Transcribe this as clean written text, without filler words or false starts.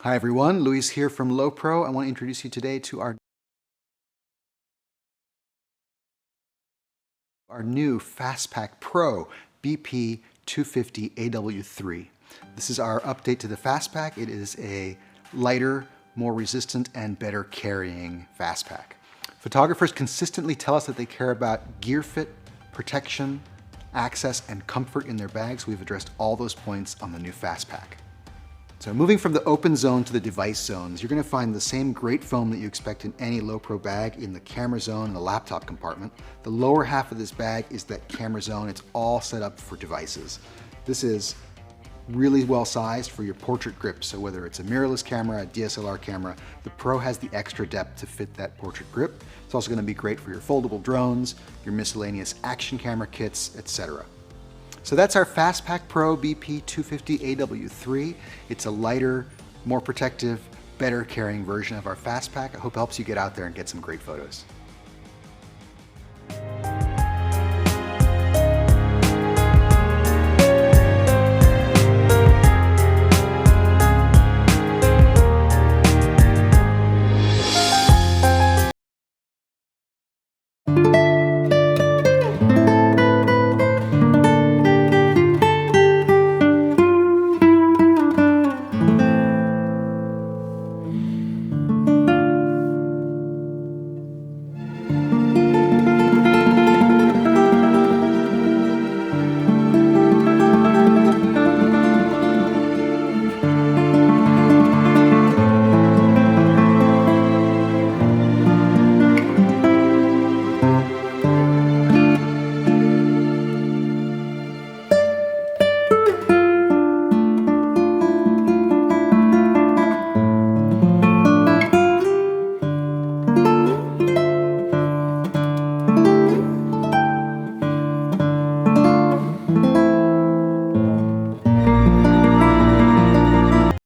Hi everyone, Luis here from LowPro. I want to introduce you today to our new FastPack Pro BP 250 AW3. This is our update to the FastPack. It is a lighter, more resistant, and better carrying FastPack. Photographers consistently tell us that they care about gear fit, protection, access, and comfort in their bags. We've addressed all those points on the new FastPack. So moving from the open zone to the device zones, you're going to find the same great foam that you expect in any LowPro bag in the camera zone and the laptop compartment. The lower half of this bag is that camera zone. It's all set up for devices. This is really well sized for your portrait grip. So whether it's a mirrorless camera, a DSLR camera, the Pro has the extra depth to fit that portrait grip. It's also going to be great for your foldable drones, your miscellaneous action camera kits, etc. So that's our FastPack Pro BP 250 AW3. It's a lighter, more protective, better carrying version of our FastPack. I hope it helps you get out there and get some great photos.